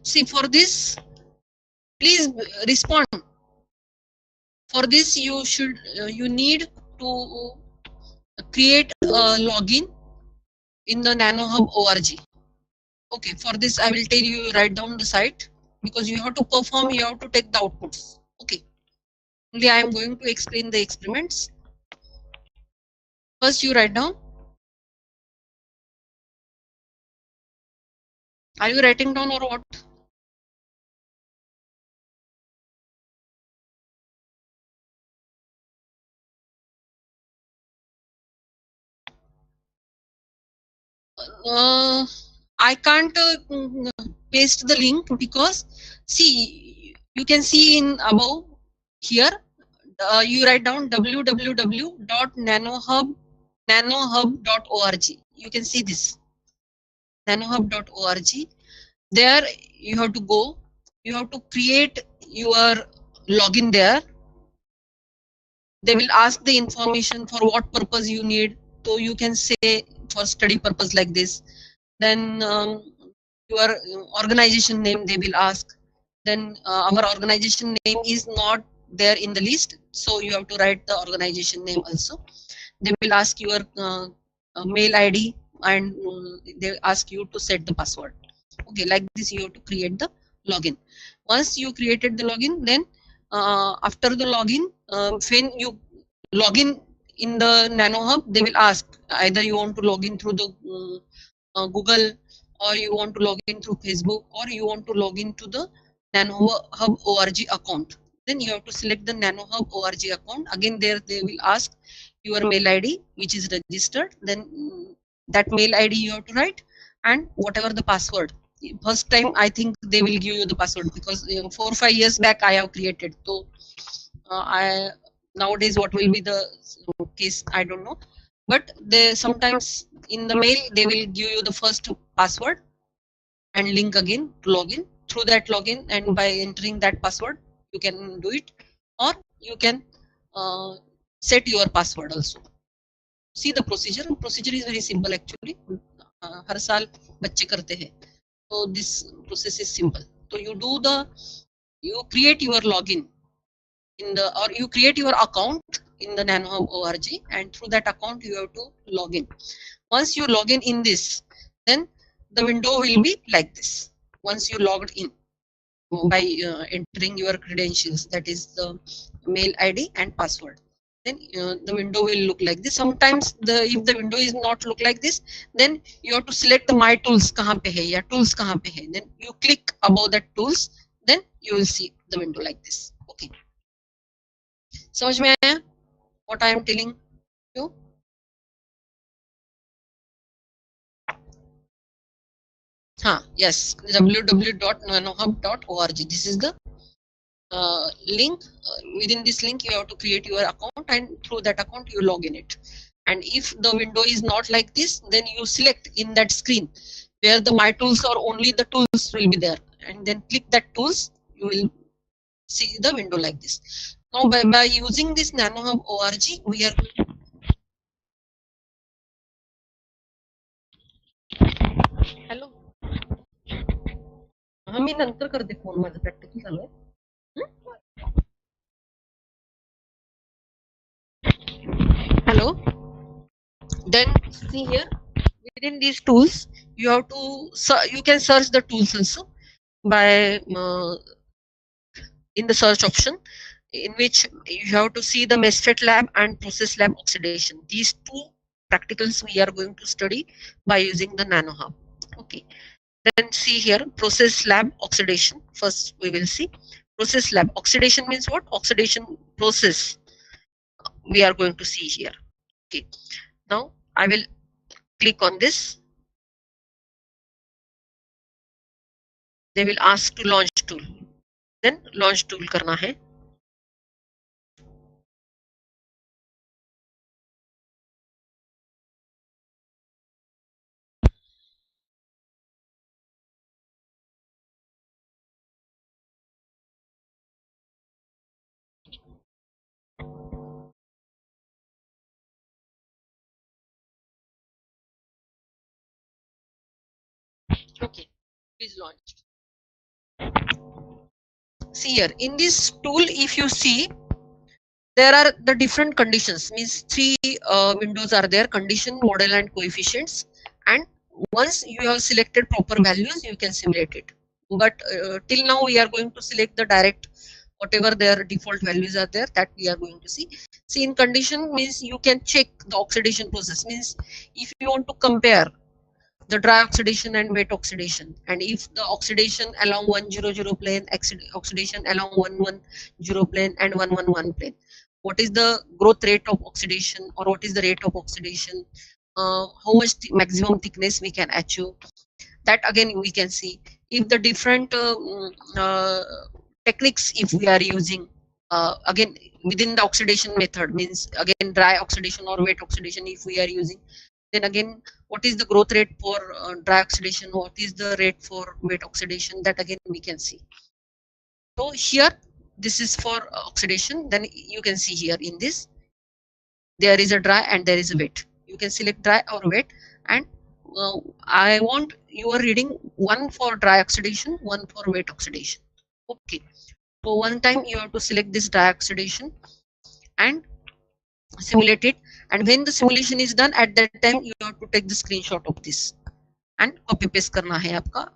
See, for this, please respond. For this, you need to create a login in the NanoHub org. Okay, for this I will tell you, write down the site, because you have to perform, you have to take the outputs. Okay, only I am going to explain the experiments. First you write down. Are you writing down or what? I can't paste the link, because see, you can see in above here, you write down www.nanohub.org. You can see this nanohub.org. There you have to go, you have to create your login there. They will ask the information for what purpose you need, so you can say for study purpose like this. Then your organization name they will ask. Then our organization name is not there in the list, so you have to write the organization name also. They will ask your mail ID, and they ask you to set the password. Okay, like this you have to create the login. Once you created the login, then after the login, when you login in the NanoHub, they will ask either you want to log in through the Google, or you want to log in through Facebook, or you want to log into the NanoHub org account. Then you have to select the NanoHub org account. Again, there they will ask your mail ID which is registered. Then that mail ID you have to write, and whatever the password. First time I think they will give you the password, because 4 or 5 years back I have created. So I nowadays what will be the case I don't know, but they sometimes in the mail they will give you the first password and link again to login. Through that login, and by entering that password you can do it, or you can set your password also. See the procedure. Procedure is very simple actually. हर साल बच्चे करते हैं, so this process is simple. So you create your login in the, or you create your account in the NanoHub org, and through that account you have to log in. Once you log in this, then the window will be like this. Once you logged in by entering your credentials, that is the mail ID and password, then the window will look like this. Sometimes if the window is not look like this, then you have to select the my tools kahan pe hai ya tools kahan pe hai. Then you click above that tools, then you will see the window like this. Okay, समझ में आया what I am telling you? Yes, www.nanohub.org. This is the link. Within this link you have to create your account, and through that account you log in it. And if the window is not like this, then you select in that screen where the my tools or only the tools will be there, and then click that tools. You will see the window like this. Now by using this NanoHub org, we are hello. मी नंतर करते phone, माझं practical चालू आहे. Hello. Then see here, within these tools you have to you can search the tools also by in the search option, in which you have to see the MESFET lab and process lab oxidation. These two practicals we are going to study by using the NanoHub. Okay, then see here, process lab oxidation. First we will see process lab oxidation means what? Oxidation process we are going to see here. Okay, now I will click on this. They will ask to launch tool, then launch tool करना है. Okay, please launch. See here in this tool, if you see, there are the different conditions, means three windows are there: condition, model and coefficients. And once you have selected proper values, you can simulate it. But till now we are going to select the direct, whatever their default values are there, that we are going to see. In condition means you can check the oxidation process, means if you want to compare the dry oxidation and wet oxidation, and if the oxidation along 100 plane, oxidation along 110 plane and 111 plane, what is the growth rate of oxidation, or what is the rate of oxidation, how much maximum thickness we can achieve, that again we can see. If the different techniques if we are using, again within the oxidation method, means again dry oxidation or wet oxidation if we are using, then again what is the growth rate for dry oxidation, what is the rate for wet oxidation, that again we can see. So here this is for oxidation, then you can see here in this there is a dry and there is a wet. You can select dry or wet, and I want you are reading one for dry oxidation, one for wet oxidation. Okay, so one time you have to select this dry oxidation and simulate it, and when the simulation is done, at that time you have to take the screenshot of this and copy paste करना है आपका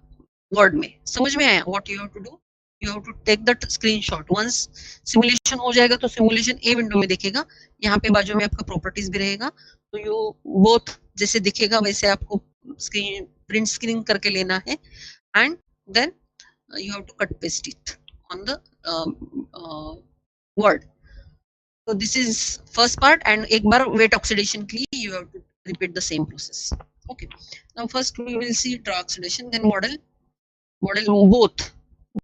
word में. समझ में आया? What you have to do, you have to take that screenshot. Once simulation हो जाएगा तो simulation ए विंडो में दिखेगा, यहाँ पे बाजू में आपका properties भी रहेगा, तो you both जैसे दिखेगा वैसे आपको स्क्रीन प्रिंट स्क्रीन करके लेना है, and then you have to cut paste it on the word. So this is first part, and एक बार wet oxidation के लिए you have to repeat the same process. Okay, now first we will see dry oxidation, then model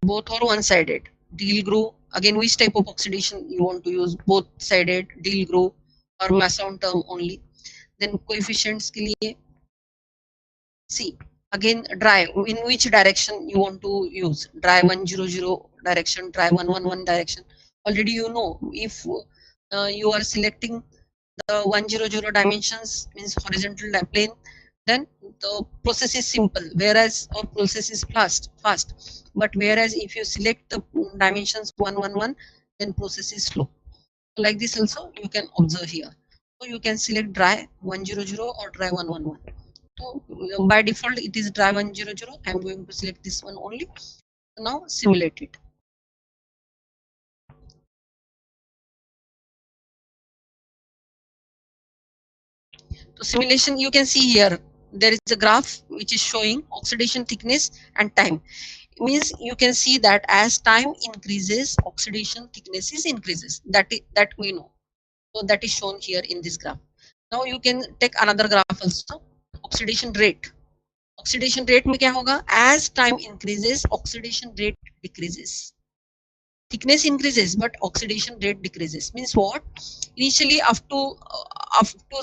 both or one-sided, deal groove. Again, which type of oxidation you want to use, both sided, deal groove or Masson term only. Then coefficients के लिए, see again dry, in which direction you want to use, dry 100 direction, dry 111 direction. Already you know, if you are selecting the 100 dimensions, means horizontal plane, then the process is simple, whereas our process is fast. But whereas if you select the dimensions 111, then process is slow. Like this also you can observe here. So you can select dry 100 or dry 111. So by default it is dry 100. I am going to select this one only. So now simulate it. So simulation, you can see here there is a graph which is showing oxidation thickness and time. It means you can see that as time increases, oxidation thickness is increases. That we know. So that is shown here in this graph. Now you can take another graph also. Oxidation rate. Oxidation rate में क्या होगा? As time increases, oxidation rate decreases. Thickness increases but oxidation rate decreases. Means what? Initially up to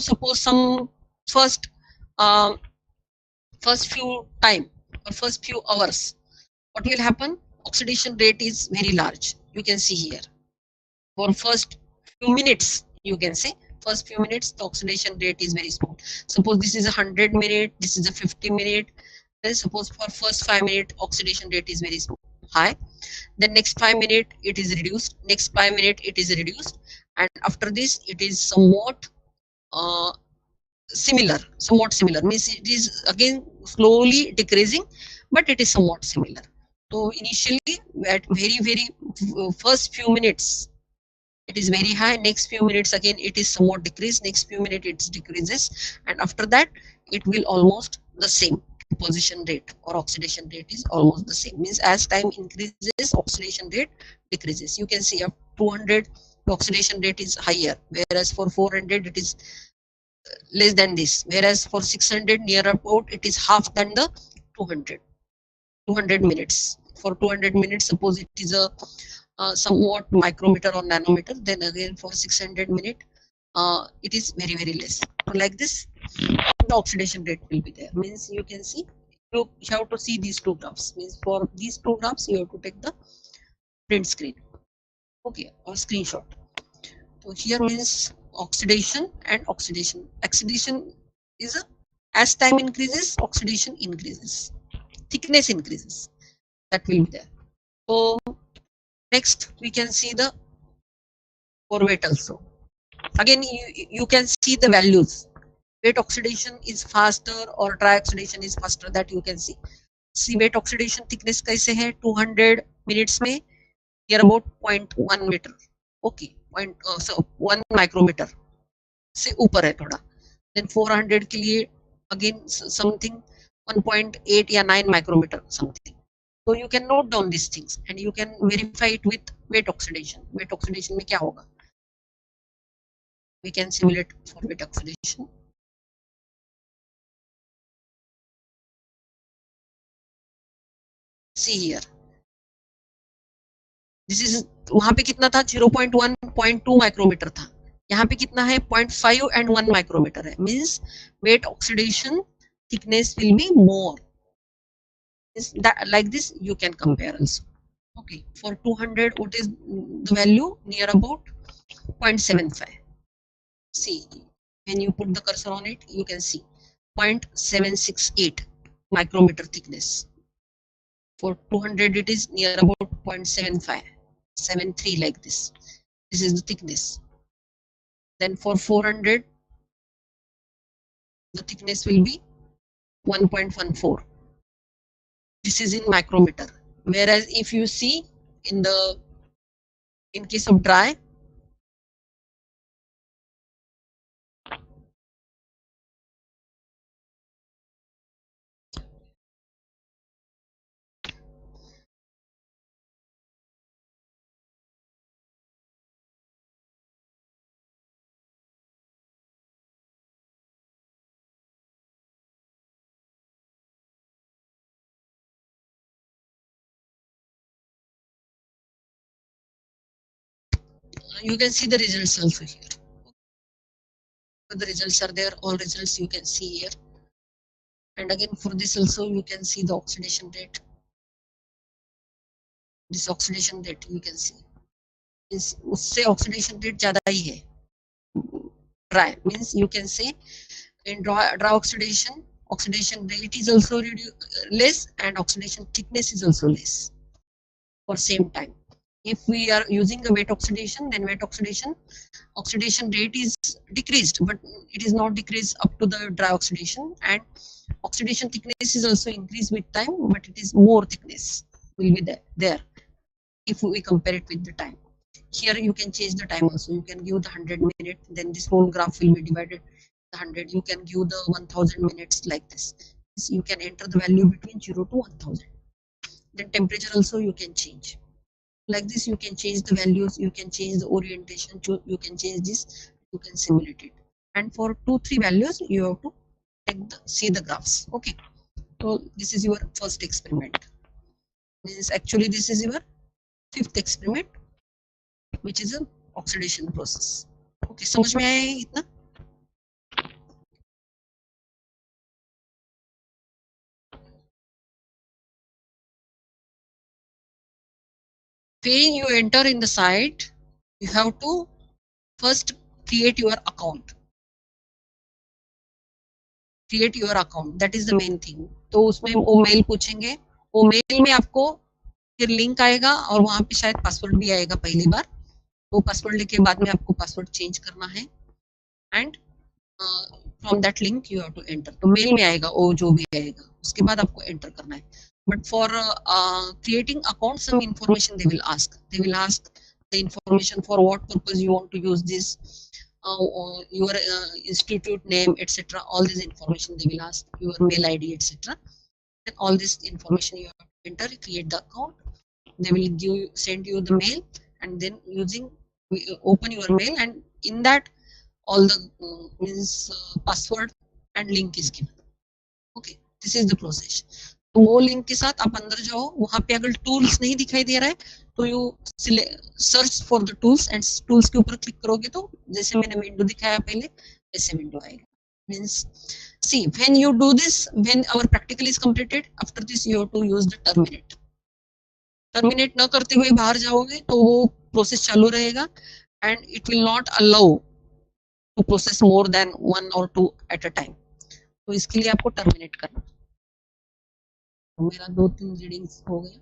suppose some first few time or first few hours, what will happen? Oxidation rate is very large. You can see here. For first few minutes, you can say first few minutes the oxidation rate is very small. Suppose this is a 100-minute, this is a 50-minute. Then suppose for first 5 minutes oxidation rate is very high. Then next 5 minutes it is reduced. Next 5 minutes it is reduced, and after this it is somewhat similar. Means it is again slowly decreasing, but it is somewhat similar. So initially at very first few minutes it is very high, next few minutes again it is somewhat decreased, next few minutes it decreases, and after that it will almost the same. Deposition rate or oxidation rate is almost the same. Means as time increases, oxidation rate decreases. You can see up 200 the oxidation rate is higher, whereas for 400 it is less than this, whereas for 600 near about it is half than the 200 minutes. For 200 minutes, suppose it is a somewhat micrometer or nanometer, then again for 600 minute it is very less. So like this the oxidation rate will be there. Means you can see, you have to see these two graphs. Means for these two graphs you have to take the print screen, okay, or screenshot. So here means oxidation and oxidation. Oxidation is as time increases, oxidation increases, thickness increases. That will be there. So Next we can see the for weight also. Again you can see the values. Weight oxidation is faster or dry oxidation is faster, that you can see. See weight oxidation thickness कैसे है 200 minutes में near about 0.1 meter. Okay, so 1 micrometer से ऊपर है थोड़ा. Then 400 के लिए again something 1.8 या 9 micrometer something. So you can note down these things and you can verify it with weight oxidation. Weight oxidation में क्या होगा? We can simulate for weight oxidation. See here. This is वहां पे कितना था 0.1 0.2 micrometer था. यहाँ पे कितना है 0.5 and 1 माइक्रोमीटर है. Means weight oxidation thickness will be more. Is that like this you can compare also. Okay, for 200 what is the value? Near about 0.75. See, when you put the cursor on it you can see 0.768 micrometer thickness. For 200 it is near about 0.75, 73 like this. This is the thickness. Then for 400 the thickness will be 1.14. This is in micrometer. Whereas if you see in case of dry, you can see the results also here. The results are there, all results you can see here. And again for this also you can see the oxidation rate. This oxidation rate you can see. उससे oxidation rate ज़्यादा ही है. Dry means you can say in dry oxidation rate is also less and oxidation thickness is also less for same time. If we are using a wet oxidation, then wet oxidation rate is decreased, but it is not decreased up to the dry oxidation, and oxidation thickness is also increased with time, but it is more thickness will be there if we compare it with the time. Here you can change the time also. You can give the 100 minutes, then this whole graph will be divided 100. You can give the 1000 minutes like this. You can enter the value between 0 to 1000. Then temperature also you can change. Like this you can change the values, you can change the orientation, you can change this, you can simulate it. And for 2-3 values you have to see the graphs. Okay, so this is your first experiment. Actually this is your 5th experiment, which is an oxidation process. Okay, समझ में आया इतना? When you enter in the site, you have to first create your account. Create your account, that is the main thing. तो उसमें वो mail पूछेंगे, वो mail में आपको फिर लिंक आएगा और वहां पे शायद पासवर्ड भी आएगा पहली बार. वो पासवर्ड लेके बाद में आपको पासवर्ड चेंज करना है and from that link you have to enter. तो मेल में आएगा वो जो भी आएगा, उसके बाद आपको एंटर करना है. But for creating account, some information they will ask. They will ask the information for what purpose you want to use this, your institute name, etc. All this information they will ask, your mail ID, etc. And all this information you have to enter, create the account. They will send you the mail, and then open your mail, and in that all the password and link is given. Okay, this is the process. तो वो link के साथ आप अंदर जाओ. वहां पे अगर टूल्स नहीं दिखाई दे रहा है तो you search for the tools and tools के ऊपर क्लिक करोगे तो जैसे मैंने विंडो दिखाया पहले वैसे विंडो आएगा. Means see when you do this, when our practical is completed, after this you have to use the terminate. Terminate न करते हुए बाहर जाओगे तो वो प्रोसेस चालू रहेगा and it will not allow to process more than 1 or 2 at a time. तो इसके लिए आपको टर्मिनेट करना. मेरा 2-3 रीडिंग्स हो गए.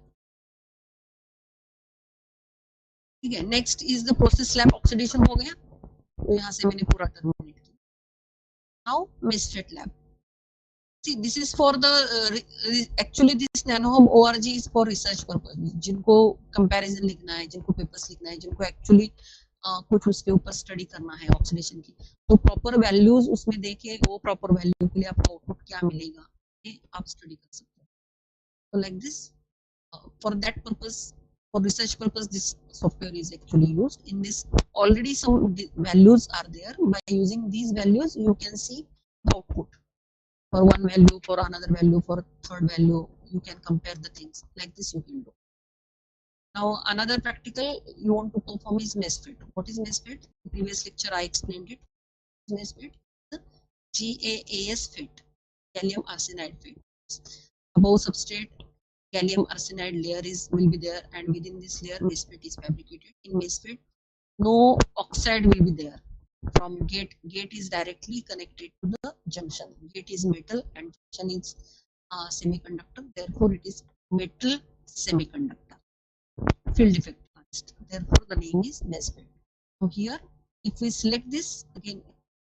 ठीक है. Next is the process slab oxidation हो गया, तो यहाँ से मैंने पूरा टर्मिनेट किया. Now MOSFET lab. See, this is for the actually this NanoHub ORG is for research purpose. जिनको comparison लिखना है, जिनको papers लिखना है, जिनको actually कुछ उसके ऊपर स्टडी करना है ऑक्सीडेशन की, तो प्रॉपर वैल्यूज उसमें देके वो प्रॉपर वैल्यू के लिए आपका आउटपुट क्या मिलेगा ये आप स्टडी कर सकते हो. तो like this, for that purpose, for research purpose, this software is actually used. In this already some values are there. By using these values you can see the output for one value, for another value, for third value. You can compare the things like this. You can do. Now another practical you want to perform is MESFET. What is MESFET? In previous lecture I explained it. MESFET, the GAAS FET, gallium arsenide FET. Above substrate gallium arsenide layer will be there, and within this layer MESFET is fabricated. In MESFET no oxide will be there. From gate is directly connected to the junction. Gate is metal and junction is semiconductor, therefore it is metal semiconductor field effect transist, therefore the name is MESFET. So here if we select this again,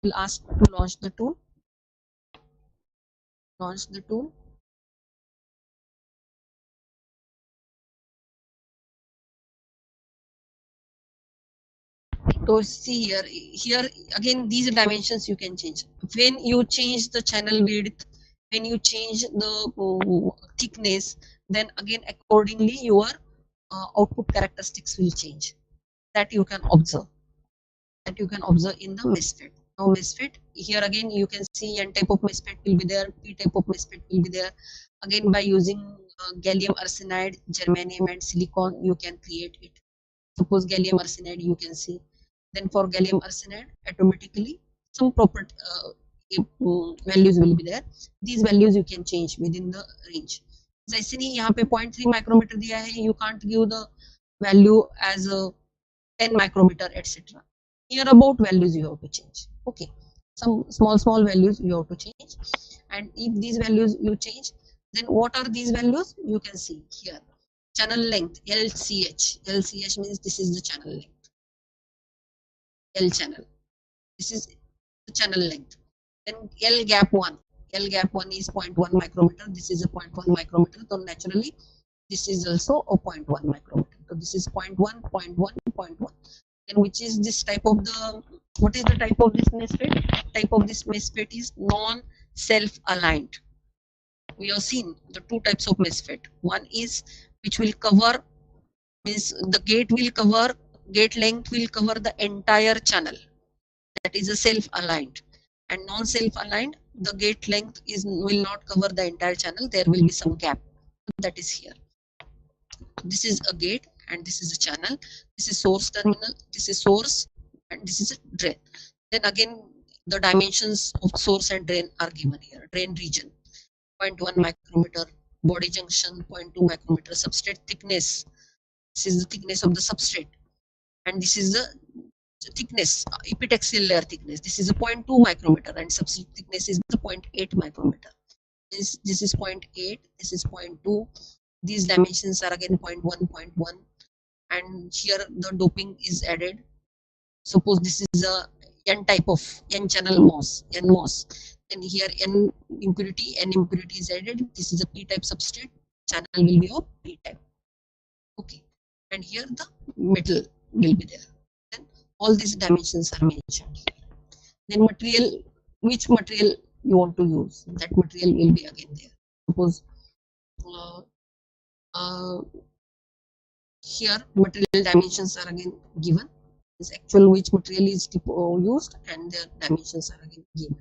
we'll ask to launch the tool. So see here again these dimensions you can change. When you change the channel width, when you change the thickness, then again accordingly your output characteristics will change. That you can observe in the MESFET. Now MESFET, here again you can see N type of MESFET will be there, P type of MESFET will be there. Again by using gallium arsenide, germanium and silicon you can create it. Suppose gallium arsenide you can see, then for gallium arsenide automatically some proper values will be there. These values you can change within the range. जैसे नहीं यहाँ पे 0.3 micrometer दिया है, you can't give the value as a 10 micrometer etc. Here about values you have to change. Okay, some small values you have to change, and if these values you change, then what are these values you can see here. Channel length LCH means this is the channel length. L channel, this is the channel length. Then L gap 1 is 0.1 micrometer, this is a 0.1 micrometer, so naturally this is also a 0.1 micrometer. So this is 0.1, 0.1, 0.1. Then which is this type of the, what is the type of this MESFET? Type of this MESFET is non-self aligned. We have seen the two types of MESFET. One is which will cover, means the gate length will cover the entire channel. That is a self-aligned. And non-self-aligned, the gate length will not cover the entire channel. There will be some gap. That is here. This is a gate and this is a channel. This is source terminal. This is source and this is a drain. Then again, the dimensions of source and drain are given here. Drain region 0.1 micrometer, body junction 0.2 micrometer, substrate thickness. This is the thickness of the substrate, and this is the thickness, epitaxial layer thickness. This is a 0.2 micrometer, and substrate thickness is the 0.8 micrometer. This is 0.8. This is 0.2. These dimensions are again 0.1, 0.1, and here the doping is added. Suppose this is a N type of N channel NMOS. Then here N impurity is added. This is a P type substrate. Channel will be of P type. Okay, and here the metal will be there. Then all these dimensions are mentioned here. Then material, which material you want to use, that material will be again there. Suppose here material dimensions are again given. This actual which material is used, and the dimensions are again given.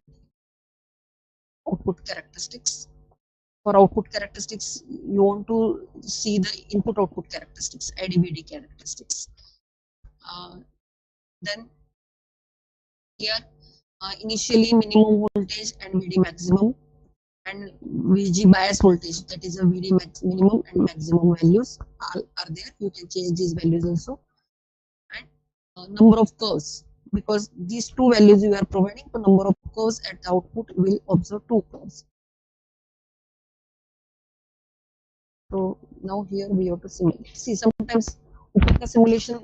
Output characteristics. For output characteristics, you want to see the input output characteristics, IDVD characteristics. Then here initially minimum voltage and VD maximum, and VG bias voltage, that is a VD minimum and maximum values are there. You can change these values also. And number of curves, because these two values you are providing, the number of curves at the output will observe two curves. So now here we have to simulate. See, sometimes simulation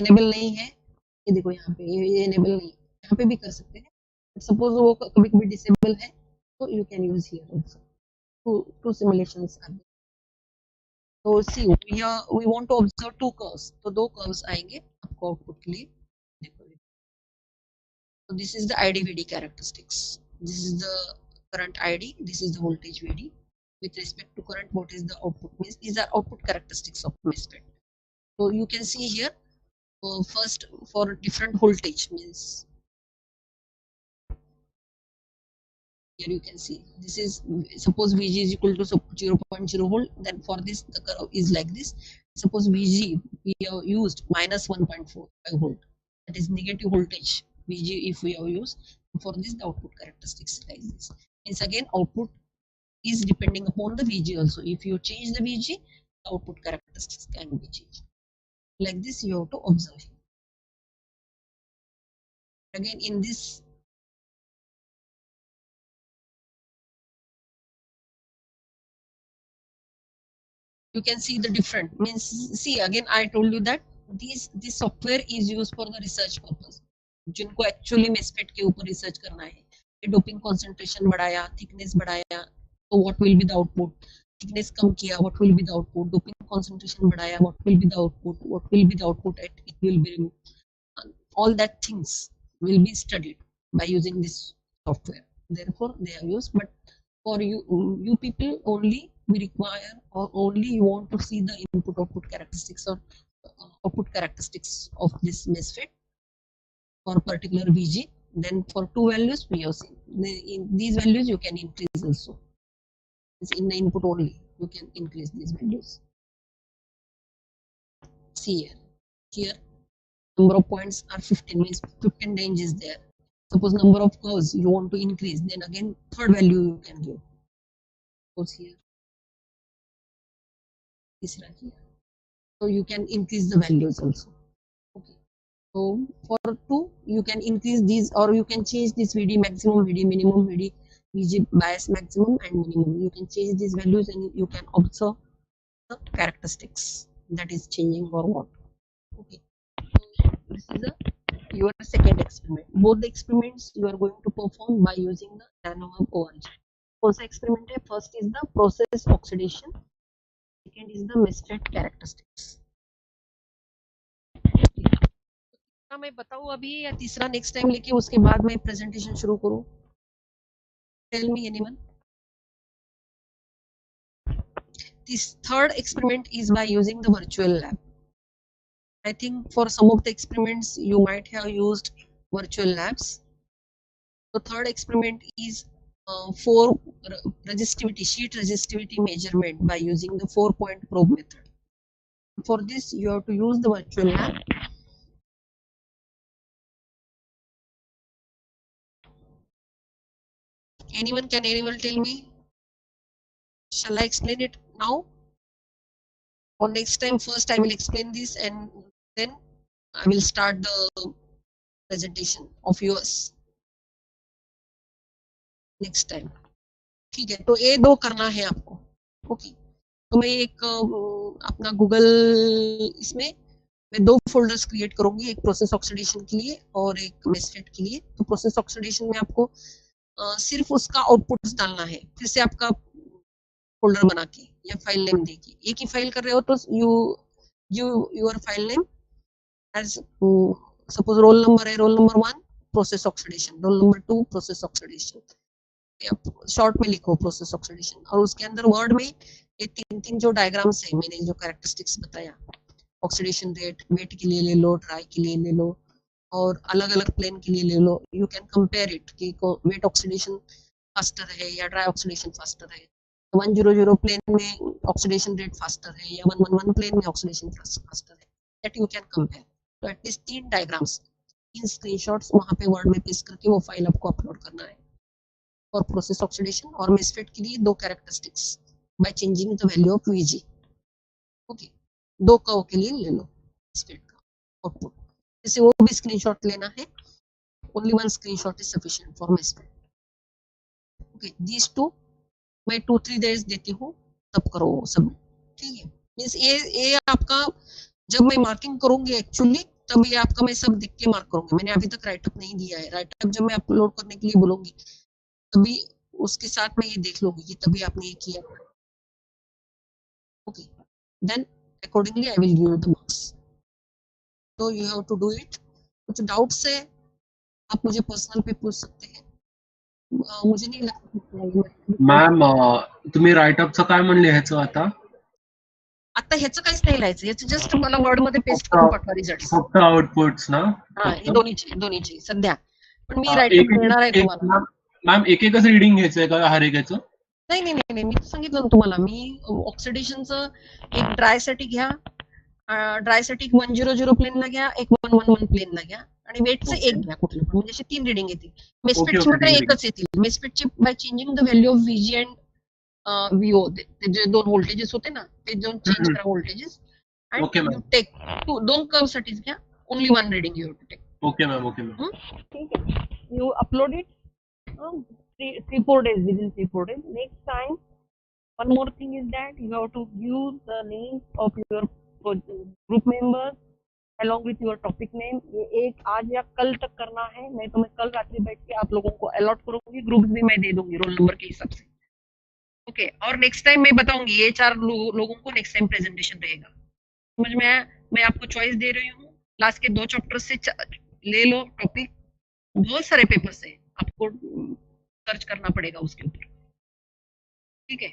enable नहीं है, ये देखो यहाँ पे ये enable नहीं, यहाँ पे भी कर सकते हैं, सपोज वो कभी कभी डिसेबल है तो you can use here also to simulations are. तो see we want to observe two curves, तो दो कर्व्स आएंगे आपको आउटपुट के लिए। देखो, so this is the IDVD characteristics. This is the current ID, this is the voltage VD. With respect to current, what is the output? Means these are output characteristics of MOSFET. So you can see here, first for different voltage means here you can see this is, suppose VG is equal to 0.0 volt, then for this the curve is like this. Suppose VG we have used minus 1.45 volt, that is negative voltage VG if we have used. For this the output characteristics like this. Means again output is depending upon the VG also. If you change the VG, the output characteristics can be changed. Like this you have to observe. Again in this, you can see the different, means see again I told you that this software is used for the research purpose. जिनको actually मेसफेट के ऊपर research करना है, ये doping concentration बढ़ाया, thickness बढ़ाया, तो what will be the output, thickness कम किया, what will be the output, doping concentration बढ़ाया, what will be the output, what will be the output at it will be removed, all that things will be studied by using this software. Therefore they are used, but for you people only we require, or only you want to see the input output characteristics or output characteristics of this MOSFET for particular VG. Then for two values we have seen, in these values you can increase also. It's in the input only you can increase these values. See here number of points are 15, means 15 range is there. Suppose number of curves you want to increase, then again third value you can give. Suppose here, this right here, so you can increase the values also. Okay, so for 2 you can increase these, or you can change this VD maximum, VD minimum, VD VG bias maximum and minimum. You can change these values and you can observe the characteristics that is changing or what. Okay, so this is your second experiment. Both the experiments you are going to perform by using the NanoHub ORG. कौन सा experiment है? First is the process oxidation, second is the MOSFET characteristics. मैं बताऊं अभी या तीसरा next time लेके उसके बाद मैं प्रेजेंटेशन शुरू करूं? Tell me anyone. This third experiment is by using the virtual lab. I think for some of the experiments you might have used virtual labs. The third experiment is for resistivity, sheet resistivity measurement by using the 4-point probe method. For this you have to use the virtual lab. Anyone tell me? Shall I explain it now? Or next time first I will explain this and then I will start the presentation of yours next time. ठीक है, तो ये दो करना है आपको. Okay, तो मैं एक अपना गूगल इसमें मैं 2 फोल्डर्स क्रिएट करूंगी, एक प्रोसेस ऑक्सीडेशन के लिए और एक मेसफेट के लिए. तो प्रोसेस ऑक्सीडेशन में आपको सिर्फ उसका आउटपुट डालना है, फिर से आपका फोल्डर बना के या फाइल नेम देके. एक ही फाइल कर रहे हो तो your file name as suppose roll number है, roll number 1 process oxidation, roll number 2 process oxidation, short में लिखो प्रोसेस ऑक्सीडेशन. और उसके अंदर वर्ड में ये 3 जो डायग्राम्स है, मैंने जो कैरेक्टरिस्टिक्स बताया, ऑक्सीडेशन रेट वेट के लिए ले लो, ड्राई के लिए ले लो, और अलग अलग प्लेन के लिए ले लो. यू कैन कंपेयर इट कि वेट ऑक्सीडेशन फास्टर है या ड्राई ऑक्सीडेशन फास्टर है, 100 प्लेन में ऑक्सीडेशन रेट फास्टर है या 111 प्लेन में ऑक्सीडेशन फास्टर है, दैट यू कैन कंपेयर. तो एटलीस्ट 3 डायग्राम्स, 3 स्क्रीनशॉट्स वहां पे वर्ड में पेस्ट करके वो फाइल आपको अपलोड करना है. और प्रोसेस ऑक्सीडेशन और मेसफेट के लिए 2 characteristics bye changing the value of VG. Okay, 2 curve के लिए ले लो मेसफेट का आउटपुट. जैसे वो भी स्क्रीनशॉट लेना है, only 1 screenshot is sufficient for MOSFET. Okay, these 2 मैं 2-3 डेज देती हूँ, तब करो सब. ठीक है, मींस ये आपका जब मैं मार्किंग करूंगी एक्चुअली तब ये आपका मैं सब देख के मार्क करूंगी। मैंने अभी तक राइटअप नहीं दिया है। राइटअप जब मैं अपलोड करने के लिए बोलूंगी तभी उसके साथ मैं ये देख लूंगी कि तभी आपने ये किया। Okay, then accordingly I will give you the marks. तो you have to do it. कुछ डाउट्स है आप मुझे पर्सनल पे पूछ सकते हैं। मुझे नाही लागत मॅम तुम्ही राईटअपचं काय म्हणले ह्याचं आता? आता ह्याचं काहीच नाही लिहायचं, ह्याचं जस्ट मला वर्ड मध्ये पेस्ट फक्त करून पाठवा रिझल्ट. फक्त आउटपुट्स ना? हा, फक्त हे दोन्हीचे सध्या. पण मी एक राईटअप देणार आहे एक एक तुम्हाला. मॅम एक एकच रीडिंग घ्यायचंय का हर एकाचं? नाही नाही नाही नाही, मी सांगितलं ना तुम्हाला, मी ऑक्सिडेशनचं एक ड्राय साठी घ्या, ड्राय साठी 100 प्लेनला घ्या, एक 111 प्लेनला घ्या आणि वेटचं ओके एक घ्या कुठलं पण, म्हणजे असे 3 रिडिंग येतील. ओके मेसफेटची ओके मात्र ठीक आहे. एकच येतील. मेसफेटची by changing the value of VG and VO, ते जे 2 व्होल्टेजेस होते ना ते दोन चेंज करा voltages. And okay you ma'am take 2 curve साठीच घ्या, only 1 reading you have to take. Okay ma'am okay ma'am. ठीक आहे, you upload it 3-4 days, within 3-4 days. Next time, one more thing is that you have to give the names of your group members along with your topic name. ये एक आज या कल तक करना है, नहीं तो मैं कल रात्रि बैठ के आप लोगों को अलॉट करूंगी, ग्रुप्स भी मैं दे दूंगी रोल नंबर के हिसाब से. ओके, और नेक्स्ट टाइम मैं बताऊंगी ये 4 लोगों को नेक्स्ट टाइम प्रेजेंटेशन रहेगा. समझ में आया? मैं आपको चॉइस दे रही हूँ, लास्ट के 2 चैप्टर से ले लो टॉपिक. बहुत सारे पेपर्स है, आपको सर्च करना पड़ेगा उसके ऊपर. ठीक है,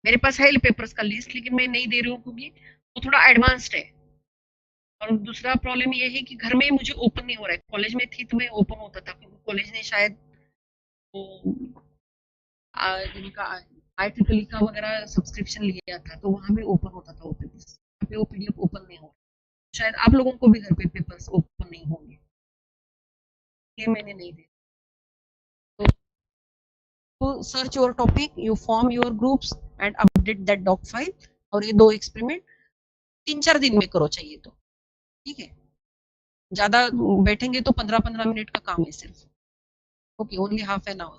मेरे पास है पेपर्स का लिस्ट, लेकिन मैं नहीं दे रही हूँ क्योंकि वो थोड़ा एडवांस्ड है. और दूसरा प्रॉब्लम ये है कि घर में मुझे ओपन नहीं हो रहा है. कॉलेज में थी तो मैं ओपन होता था, क्योंकि कॉलेज ने शायद वो जिनका IEEE का वगैरह सब्सक्रिप्शन लिया था, तो वहां भी ओपन होता था वो पेपर्स. अभी वो PDF ओपन नहीं हो रहा. शायद आप लोगों को भी घर पे पेपर्स ओपन नहीं होंगे, ये मैंने नहीं दिया. तो search your topic, you form your groups and update that doc file. और ये 2 एक्सपेरिमेंट 3-4 दिन में करो चाहिए तो. ठीक है, ज्यादा बैठेंगे तो 15-15 मिनट का काम है सिर्फ. Okay, only half an hour.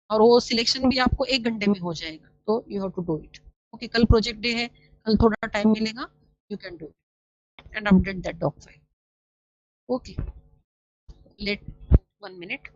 और वो सिलेक्शन भी आपको 1 घंटे में हो जाएगा. तो you have to do it. Okay, कल प्रोजेक्ट डे है, कल थोड़ा टाइम मिलेगा, you can do it and update that doc file. Okay, let 1 minute.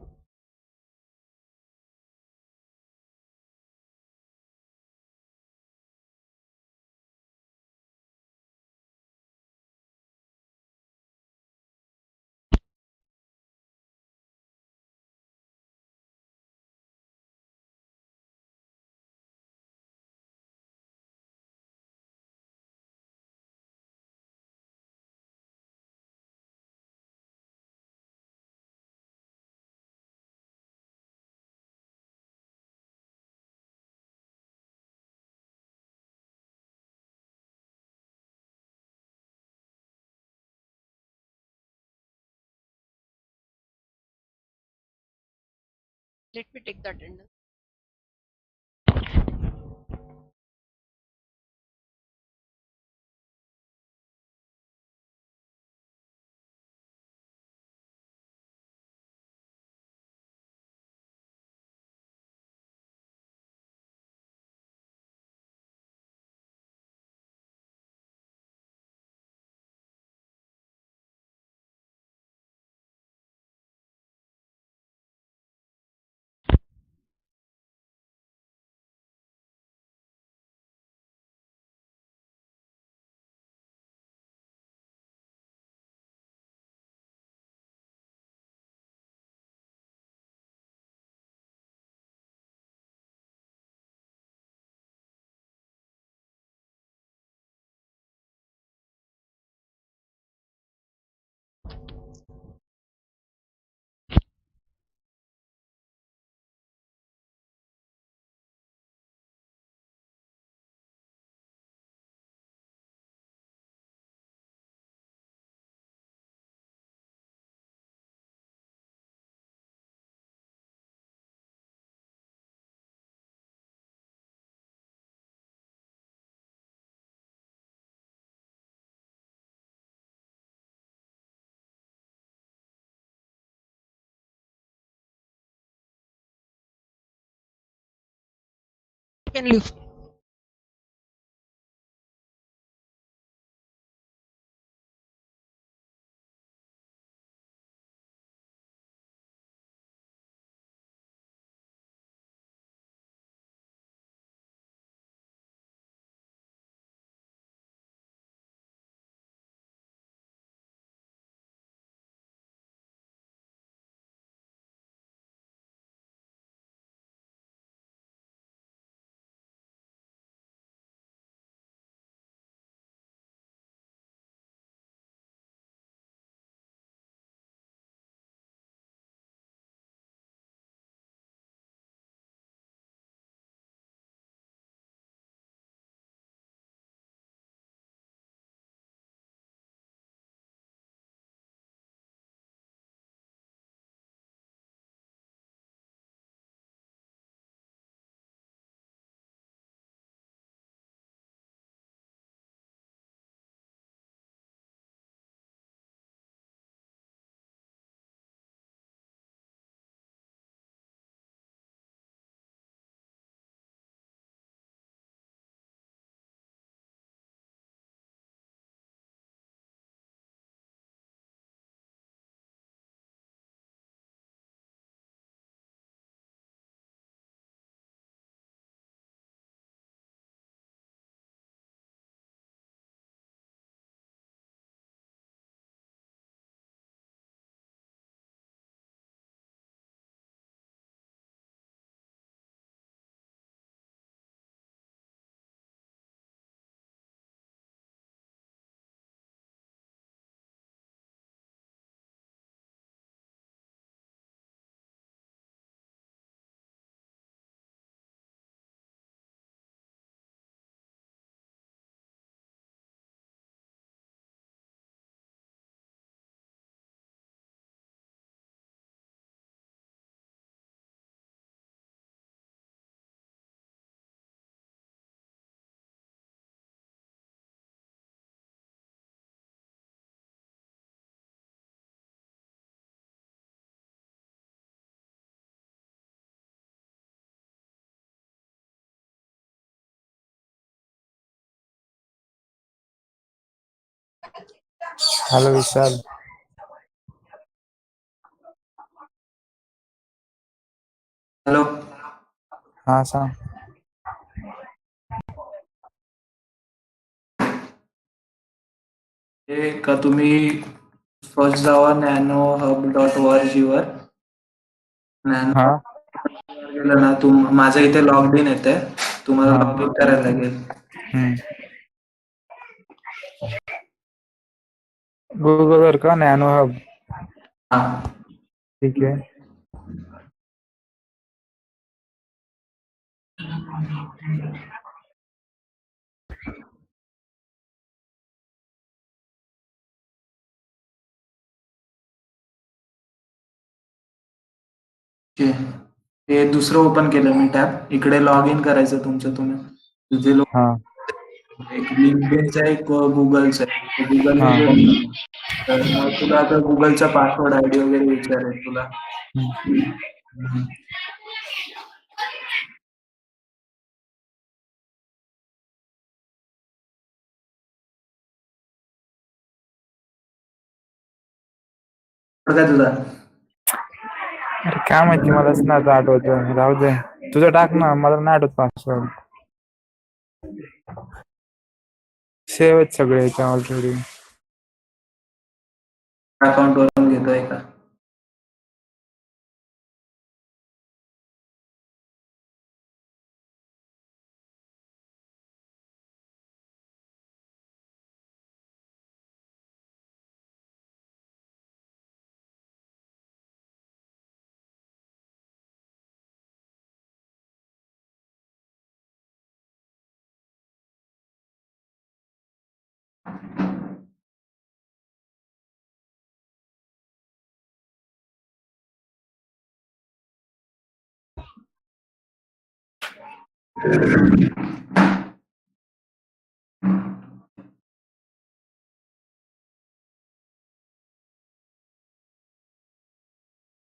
Let me take the attendance. You can leave. Hello Vishal. Hello. हा सांग. हे का तुम्ही first Java nanohub.org वर. हा गेलं ना माझं इथे लॉग इन येते, तुम्हाला हा लॉग इन करायला लागेल. गुगल वर का नॅनो हब. हा. ठीक आहे. हे दुसरं ओपन केलं मी टॅब. इकडे लॉग इन करायचं तुमचं तुम्ही. तुझे हा एक लिंक्डइनचं आहे, एक गुगलचं आहे. गुगल हा तर मग तुला आता गुगलचा पासवर्ड आयडी वगैरे विचारेल तुला. काय तुझा? अरे काय माहिती, मलाच नाही आता आठवत. राहू दे, तुझं टाक ना, मला नाही आठवत पासवर्ड. सेव्ह आहेत सगळे याच्या ऑलरेडी. अकाउंट वरून घेतोय का?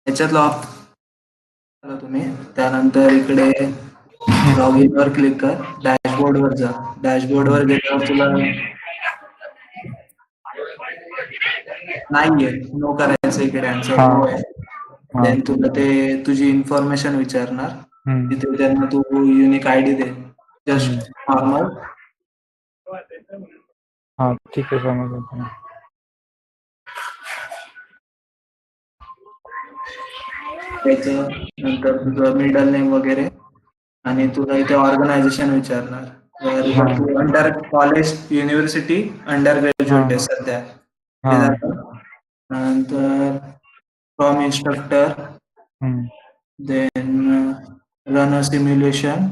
याच्यात लॉग तुम्ही त्यानंतर इकडे लॉग इन वर क्लिक कर. डॅशबोर्ड वर जा. डॅशबोर्ड वर गेल्यावर तुला नाहीये, नो करायचं इकडे आन्सर हा नो आहे. हा देन तुला ते तुझी इन्फॉर्मेशन विचारणार. तिथे त्यांना तू युनिक आयडी दे. Just normal. हा ठीक आहे, समजलं. त्याचं नंतर तुझं मिडल नेम वगैरे, आणि तुला इथे ऑर्गनायझेशन विचारणार. हा तू अंडर कॉलेज, युनिव्हर्सिटी, अंडर हा ग्रॅज्युएट आहे सध्या. हा ते झालं. नंतर from instructor, then run a simulation,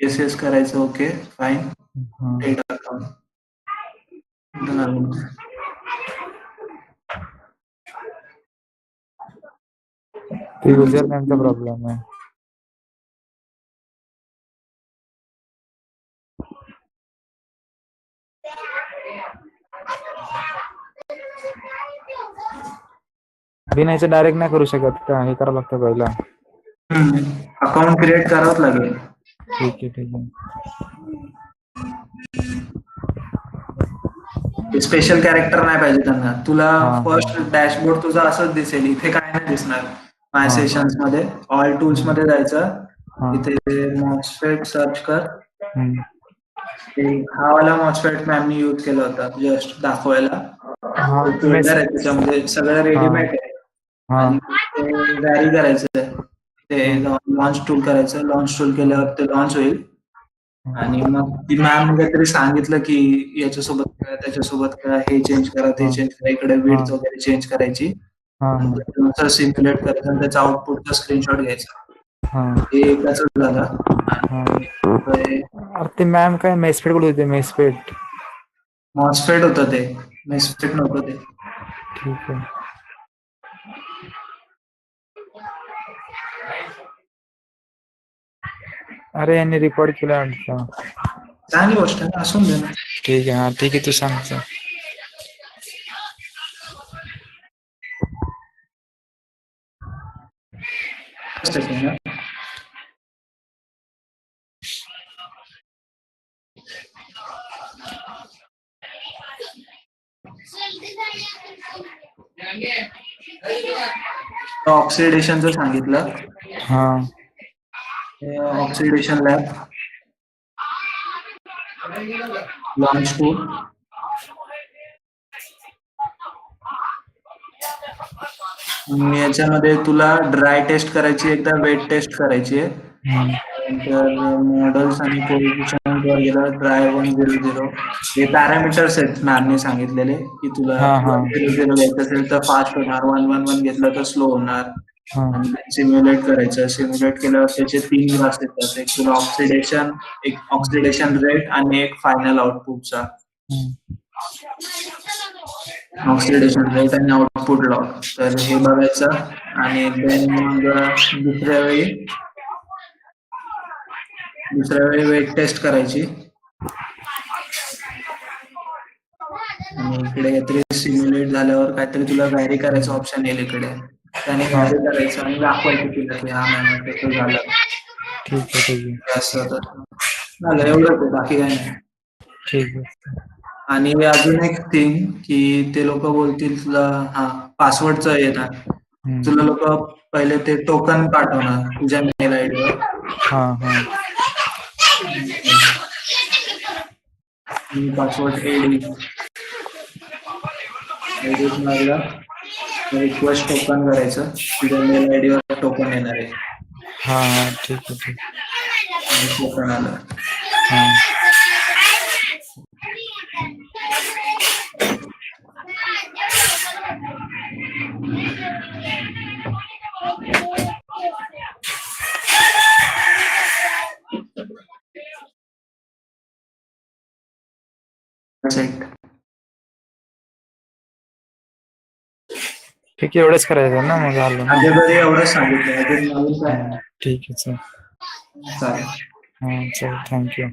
एस करायचं. Okay fine. ते युजर नेमचा प्रॉब्लेम आहे. बिनायचं डायरेक्ट नाही करू शकत का? हे करावं लागतं पहिला. अकाउंट क्रिएट करावंच लागेल. ठीक आहे ठीक आहे. स्पेशल कॅरेक्टर नाही पाहिजे त्यांना. तुला हा फर्स्ट डॅशबोर्ड तुझा असंच दिसेल. इथे काय नाही दिसणार. माय हा सेशन्स मध्ये ऑल टूल्स मध्ये जायचं. हा इथे मॉस्फेट सर्च कर. हम्म. हा वाला मॉस्फेट मॅमनी यूज केला होता जस्ट दाखवायला. हा फोल्डर आहे त्याच्यामध्ये सगळं हा रेडीमेड आहे. हा आणि ते व्हॅरी करायचं. ते लॉन्च टूल करायचं. लॉन्च टूल केल्यावर ते लॉन्च होईल. आणि मग ती मॅम काहीतरी सांगितलं की याच्यासोबत करा, त्याच्यासोबत करा, हे चेंज करा, ते चेंज करा, इकडे हा विड्थ वगैरे चेंज करायची. हा नंतर सिम्युलेट करायचं आणि त्याचा आउटपुटचा स्क्रीनशॉट घ्यायचा. हा हे एकदाच झालं. हा. आणि अरे ते मॅम काय मेसपेट कुठे होते? मेसपेट मॉस्फेट होतं ते, मेसफेट नव्हतं ते. ठीक आहे. अरे यांनी रिपोर्ट केला वाटतं. चांगली गोष्ट आहे, असून दे ना. ठीक आहे. हा ठीक आहे, तू सांगतो. ऑक्सिडेशनचं सांगितलं. हा ऑक्सिडेशन लॅब, लॉन्च टूल, याच्यामध्ये तुला ड्राय टेस्ट करायची, एकदा वेट टेस्ट करायची आहे. नंतर मॉडेल्स आणि कोएफिशियंट वर गेलं ड्राय 100. हे पॅरामीटर्स आहेत मॅमने सांगितलेले की तुला हा, हा. 100 घ्यायचं असेल तर फास्ट होणार, 111 घेतलं तर स्लो होणार. हा. आणि सिम्युलेट करायचं. सिम्युलेट केल्यावर त्याचे 3 ग्राफ येतात, एक तुला ऑक्सिडेशन, एक ऑक्सिडेशन रेट आणि एक फायनल आउटपुटचा. ऑक्सिडेशन रेट आणि आउटपुट लॉग, तर हे बघायचं. आणि देन मग दुसऱ्या वेळी वेट टेस्ट करायची. आणि इकडे काहीतरी सिम्युलेट झाल्यावर काहीतरी तुला व्हॅरी करायचं ऑप्शन येईल इकडे, त्याने व्हॅरी करायचं आणि दाखवायचं तुला की हा मॅम तसं झालं. ठीक आहे. असं तर झालं, एवढंच आहे, बाकी काही नाही. ठीक आहे. आणि अजून एक थिंग की ते लोक बोलतील तुला पासवर्डचं येणार, तुला लोक पहिले ते टोकन पाठवणार तुझ्या मेल आयडीवर. पासवर्ड मारला, रिक्वेस्ट टोकन करायचं, तुझ्या मेल आयडीवर टोकन येणार आहे. ठीक आहे. टोकन आलं. ठीक आहे, एवढंच करायचं ना, मग झालं ना. एवढंच सांगितलं, अजून नवीन काय? ठीक आहे, चालेल. चल थँक्यू.